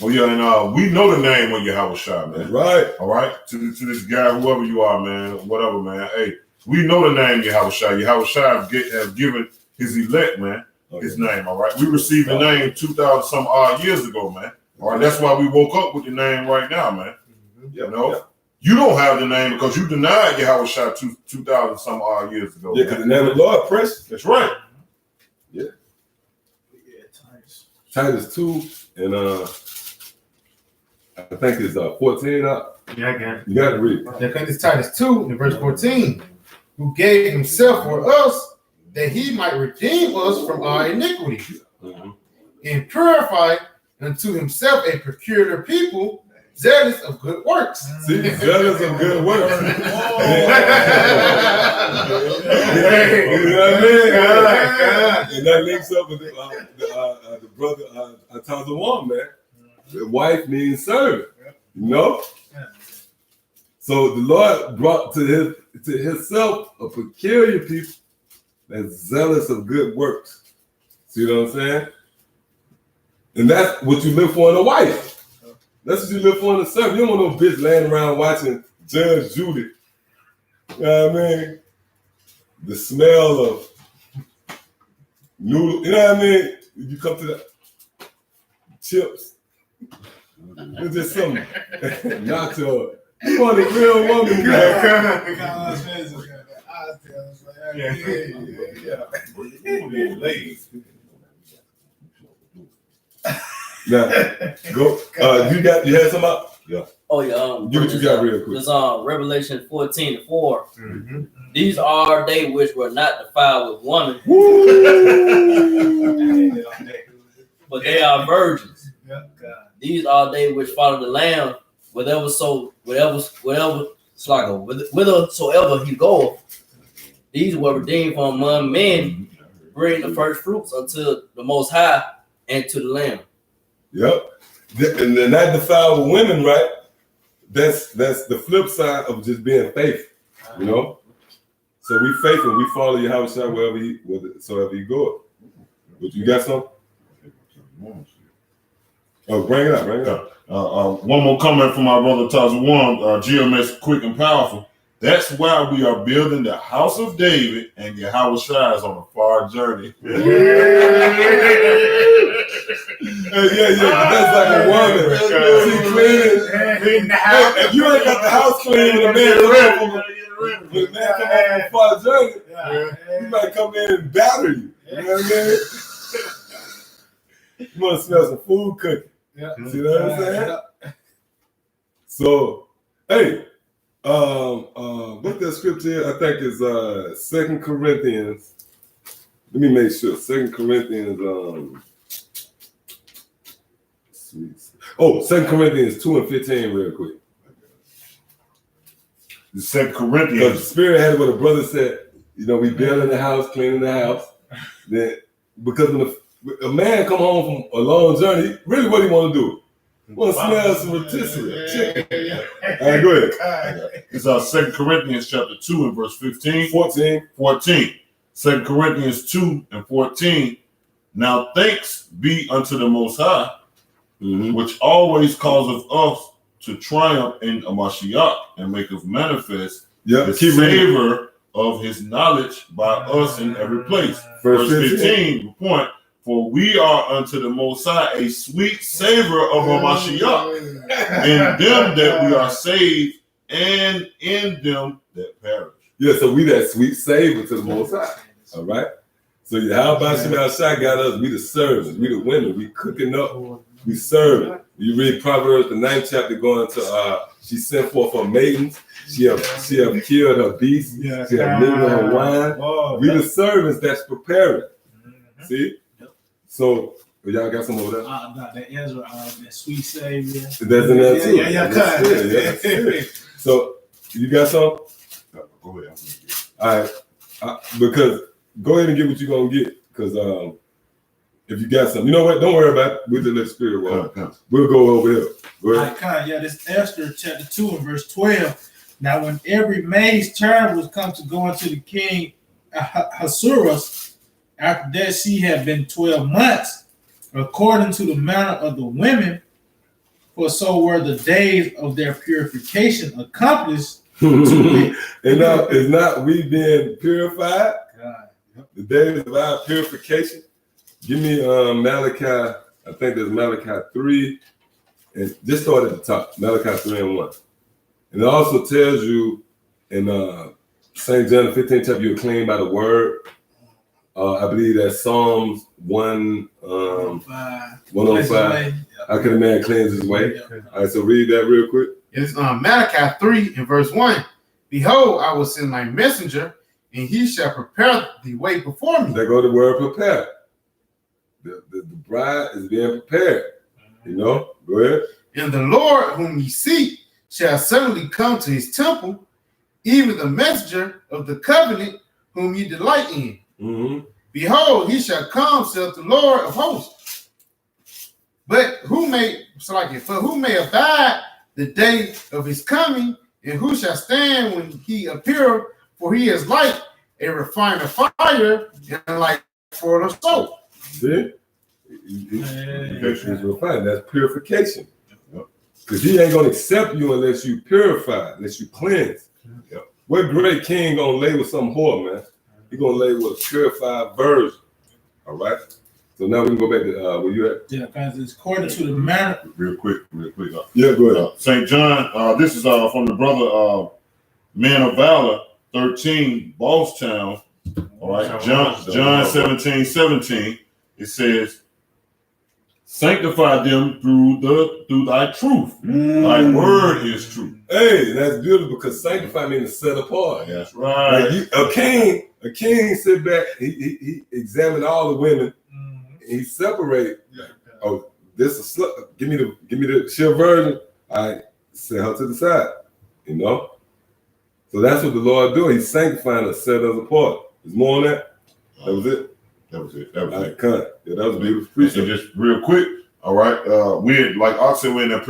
Oh yeah, and we know the name of Yahushua, man. That's right. All right, to this guy, whoever you are, man, whatever, man. Hey, we know the name Yahushua. Yahushua has given his elect, man, his name. All right, we received the name 2,000 some odd years ago, man. All right, that's why we woke up with the name right now, man. You know, you don't have the name because you denied Yahushua 2,000 some odd years ago. Yeah, because the name of the Lord precious. That's right. Yeah. Titus 2 and I think it's 14 up. Yeah, I got it. You got to read. Yeah, it's Titus 2 in verse 14. Who gave himself for us that he might redeem us from our iniquities and purify unto himself a peculiar people, zealous of good works. See, zealous of good works. You know what I mean? And that links up with the brother Tazawam, man. The wife means servant. You know? So the Lord brought to himself a peculiar people that's zealous of good works. See what I'm saying? And that's what you live for in a wife. That's what you live for in a servant. You don't want no bitch laying around watching Judge Judy. You know what I mean? The smell of noodle. You know what I mean? You come to the chips. It's just something. Nacho. You want a real woman, girl. Now, go. You had some up? Yeah. Oh yeah. Do what you got real quick. It's Revelation 14:4. These are they which were not defiled with woman, but they are virgins. These are they which follow the Lamb, whithersoever he goeth. These were redeemed from among men, bring the first fruits unto the Most High and to the Lamb. Yep. And they're not defiled with women, right? That's the flip side of just being faithful, you know. So we faithful, we follow your house wherever you go. But you got something? Oh, bring it up. One more comment from my brother Tazawan, GMS Quick and Powerful. That's why we are building the house of David, and Yahweh Shai is on a far journey. Yeah, but that's like a woman. She cleaning the house. If you ain't got the house clean when a man come on from a far journey, he might come in and batter you. You know what I mean? You want to smell some food cooking. Yeah. See what I'm saying? So, hey, what that scripture is, I think is 2 Corinthians. Let me make sure. 2 Corinthians 2 Corinthians 2:15 real quick. The 2 Because the Corinthians. Spirit had what a brother said, you know, we building the house, cleaning the house. Then because when a man come home from a long journey, really what he want to do? Want to smell some rotisserie chicken. All right, go ahead. It's 2 Corinthians chapter 2 and verse 15. 14. 2 Corinthians 2:14. Now thanks be unto the Most High, which always causeth us to triumph in Mashiach and maketh manifest the savor of his knowledge by us in every place. Verse 15, point, for we are unto the Most High a sweet savor of Mashiach, in them that we are saved and in them that perish. Yeah, so we that sweet savor to the Most High. All right? So how about Shemal Shai got us? We the servants, we the women, we cooking up, we serving. You read Proverbs, the 9th chapter, going to she sent forth her maidens, she have killed her beasts, she have mingled her wine. We the servants that's preparing. See? So y'all got some over there? That Ezra, that sweet savior. That's in there too. Yeah. So you got some? Go ahead. All right. Because go ahead and get what you're gonna get. Because if you got some, you know what? Don't worry about it. We'll just let the Spirit walk. We'll go over here. Go ahead. This Esther chapter 2 and verse 12. Now, when every maid's turn was come to go unto the king Ahasuerus, after that she had been 12 months, according to the manner of the women, for so were the days of their purification accomplished. And now it's not we being purified. God. The days of our purification. Give me Malachi. I think there's Malachi 3, and just start at the top. Malachi 3:1, and it also tells you in St. John the 15th chapter you're clean by the word. I believe that's Psalms 105. How can a man cleanse his way? All right, so read that real quick. It's Malachi 3 and verse 1. Behold, I will send my messenger, and he shall prepare the way before me. There go the word prepare. The bride is being prepared. You know? Go ahead. And the Lord whom ye seek shall suddenly come to his temple, even the messenger of the covenant whom ye delight in. Behold, he shall come, saith the Lord of hosts. But who may abide the day of his coming, and who shall stand when he appear? For he is like a refiner fire, and like for the soap. See? It's refined. That's purification. Because he ain't gonna accept you unless you purify, unless you cleanse. Yep. What great king gonna lay with some whore, man? He gonna lay with a purified virgin. All right. So now we can go back to where you at. Yeah, because it's according to the manner. Real quick. Yeah, go ahead. St. John, this is from the brother Man of Valor, 13, Ballstown. All right, John 17:17. It says, sanctify them through thy truth. Thy word is truth. Hey, that's beautiful because sanctify means to set apart. That's right. Like a king sit back, he examined all the women, he separate. Oh, this is slut. Give me the sheer virgin. I set her to the side. You know? So that's what the Lord do. He's sanctifying us, set us apart. There's more on that. That was it. That was it. Cut. Yeah, that was beautiful. So Appreciate it. just real quick, all right. We're like Ox said, we're in that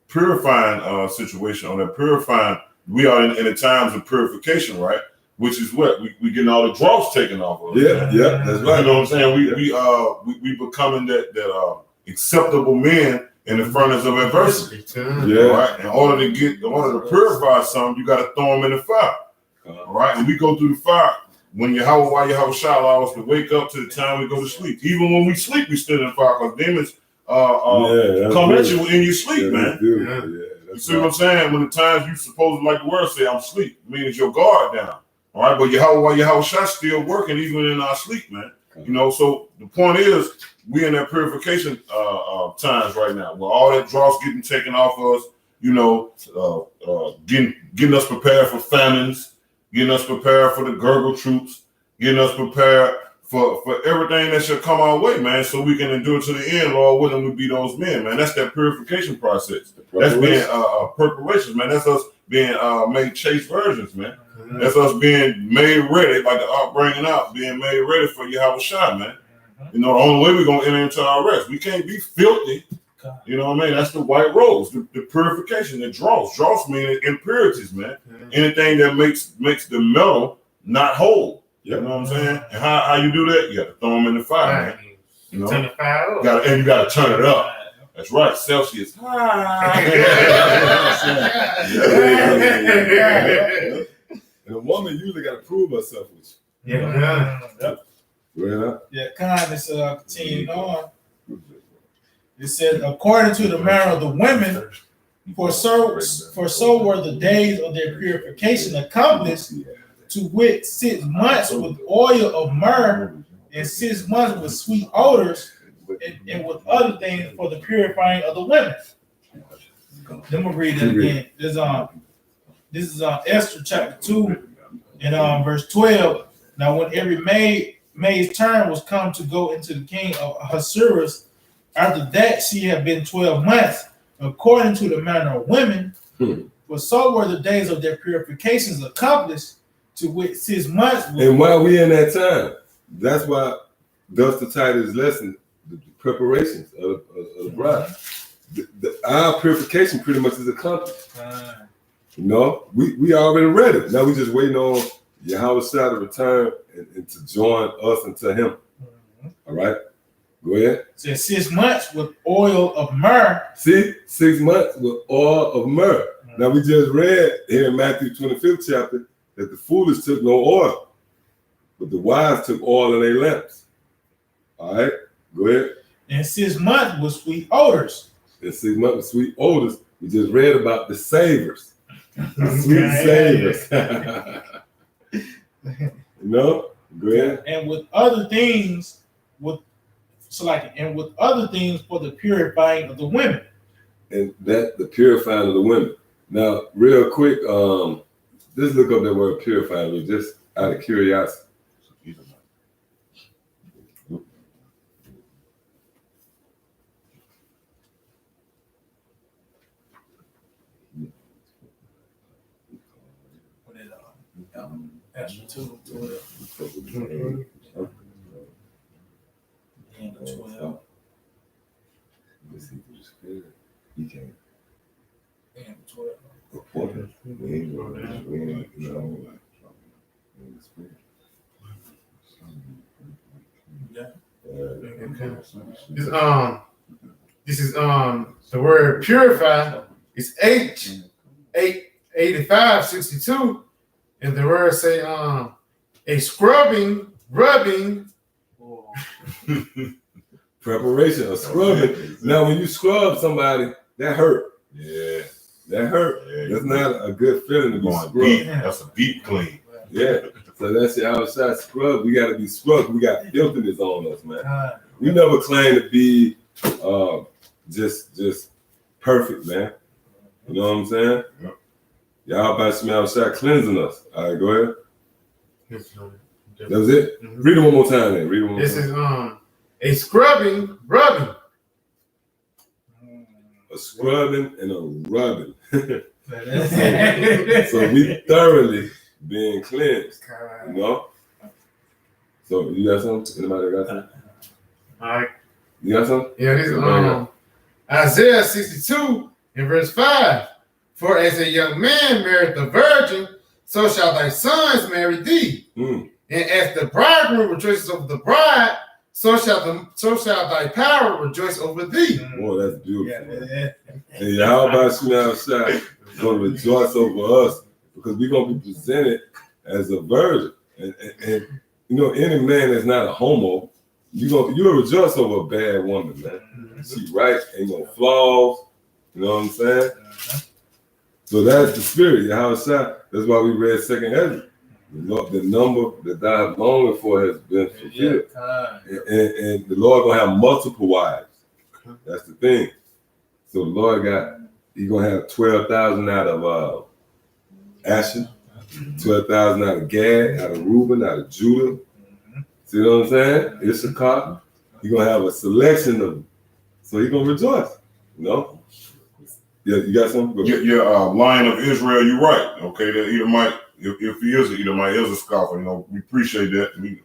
purifying situation. On that purifying, we are in the times of purification, right? Which is what we getting all the dross taken off of. Yeah, that's right. You know what I'm saying? We becoming that acceptable men in the furnace of adversity. Yeah. All right. In order to purify something, you got to throw them in the fire. All right. And we go through the fire. When Yahweh Shah allow us to wake up to the time we go to sleep. Even when we sleep, we still in the fire because demons come at you in your sleep, man. You see what I'm saying? When the times you supposed to, like the word say, I'm asleep, means your guard down. All right, but Yahweh Shah still working even in our sleep, man. You know, so the point is, we in that purification times right now, where all that dross getting taken off us, you know, getting us prepared for famines, getting us prepared for the gurgle troops, getting us prepared for everything that should come our way, man, so we can endure to the end, Lord willing, we be those men, man. That's that purification process. That's being preparations, man. That's us being made chaste virgins, man. That's us being made ready, like the bringing out, being made ready for Yahweh Shah, man. You know, the only way we're going to enter into our rest. We can't be filthy. You know what I mean? That's the white rose, the purification, the dross. Dross means impurities, man. Anything that makes the metal not whole. You know what I'm saying? And how you do that? You got to throw them in the fire, man. You know? Turn the fire up. And you got to turn it up. That's right. Celsius. And a woman usually got to prove herself with you. Kindness continuing on. It says, according to the manner of the women, for so were the days of their purification accomplished, to wit 6 months with oil of myrrh, and 6 months with sweet odors, and with other things for the purifying of the women. Let me read it again. This is Esther chapter 2 and verse 12. Now, when every maid's turn was come to go into the king of Ahasuerus, after that she had been 12 months, according to the manner of women, for so were the days of their purifications accomplished, to which 6 months. And while we in that time, that's why thus the title is lesson, the preparations of the bride. Our purification pretty much is accomplished. You know, we already ready. Now we just waiting on Yahweh Shah to return and to join us into him. All right. Go ahead. It says 6 months with oil of myrrh. See, 6 months with oil of myrrh. Now we just read here in Matthew 25th chapter that the foolish took no oil, but the wise took oil in their lamps. All right, go ahead. And 6 months with sweet odors. And 6 months with sweet odors. We just read about the savors, the sweet savors. You know, go ahead. And with other things, with other things for the purifying of the women. And that the purifying of the women. Now, real quick, just look up that word purifying, just out of curiosity. Esther 2, 12. And 12. You can't. And 12. This is the word purify It's H88562, and the word say a scrubbing, rubbing. Oh, Preparation of scrubbing. Now, when you scrub somebody, that hurt. Yeah. That hurt. Yeah. That's not a good feeling to be Going scrubbed. deep. That's a deep clean. Yeah. So that's your outside scrub. We got to be scrubbed. We got filthiness on us, man. God. We never claim to be just perfect, man. You know what I'm saying? Yep. Y'all about to be outside cleansing us. All right, go ahead. That was it. Mhm. Read it one more time then. Read it one more This time. is a scrubbing, rubbing. A scrubbing and a rubbing. So So we thoroughly being cleansed, you know? So you got something? Anybody got something? All right. You got something? Yeah, this is Bring it Isaiah 62 in verse 5. For as a young man married the virgin, so shall thy sons marry thee. Mm. And as the bridegroom rejoices over the bride, so shall thy power rejoice over thee. Boy, that's beautiful. Yeah, man. And y'all about to outside gonna rejoice over us because we're gonna be presented as a virgin. And you know, any man that's not a homo, you'll rejoice over a bad woman, man. She right, ain't no flaws. You know what I'm saying? So that's the spirit. Yahushua. That's why we read 2nd Ezra. The number that thou hast longing for has been fulfilled. And the Lord gonna have multiple wives. That's the thing. So the Lord He's gonna have 12,000 out of Asher, 12,000 out of Gad, out of Reuben, out of Judah. See what I'm saying? Issachar. He's gonna have a selection of them. So he's gonna rejoice. You know? Yeah, you got something? Go ahead. Your Lion of Israel, you're right. Okay, that Edomite, if he is an Edomite, is a scoffer. You know, we appreciate that. We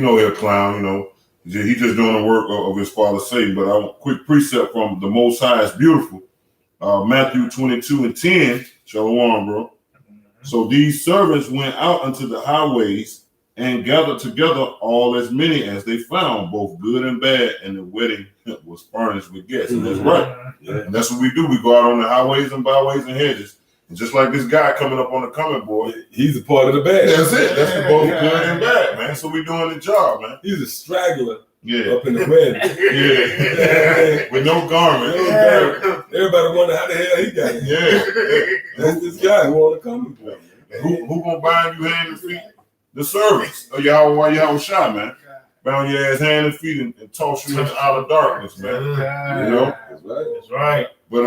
know he's a clown. You know, he's just doing the work of his father Satan. But a quick precept from the Most High is beautiful. Matthew 22:10. Shalom, bro. So these servants went out unto the highways and gathered together all as many as they found, both good and bad, and the wedding was furnished with guests. And that's right. Yeah. And that's what we do. We go out on the highways and byways and hedges. And just like this guy coming up on the coming board, He's a part of the band. that's it. That's the both good and bad, man. So we doing the job, man. He's a straggler Yeah. up in the wedding. Yeah. With no garment. Everybody wonder how the hell he got it. Yeah. That's this guy who on the coming board. Who gonna bind you hand and feet? The servants of Yahushua, man. Bound your ass hand and feet and toss you into outer darkness, man. You know? That's right. That's right. But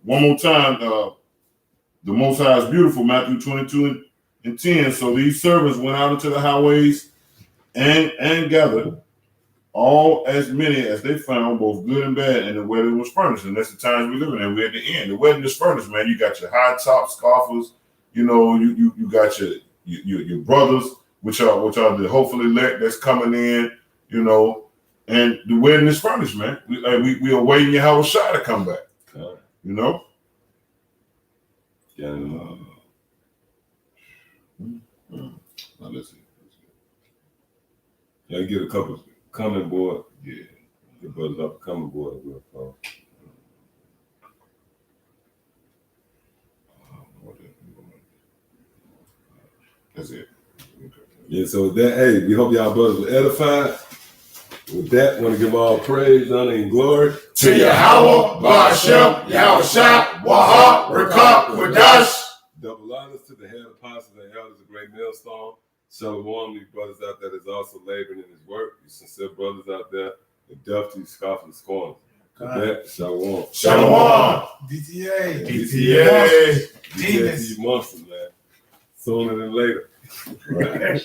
one more time, the Most High is beautiful, Matthew 22:10. So these servants went out into the highways and gathered all as many as they found, both good and bad, and the wedding was furnished. And that's the times we living in. We're at the end. The wedding is furnished, man. You got your high top scoffers, you know, you got your brothers, which are the hopefully elect that's coming in, you know, and the wedding is furnished, man. We are waiting Yahushua to come back. You know? Yeah. Now let's see. Yeah, get a couple coming board. Yeah. Your brothers up coming board. That's it. Yeah, so with that, hey, we hope y'all brothers were edified. With that, want to give all praise, honor, and glory To Yahweh, Ba'ashem, Yahushua, Wahab, Rekab, Wadash. Double honors to the head apostles and elders of Great Millstone. Shalom, these brothers out there that's also laboring in his work. You sincere brothers out there, and deaf to you scoff and scorn. With that, shalom. Shalom. DTA. DTA. DJT monsters, man. Sooner than later. Right.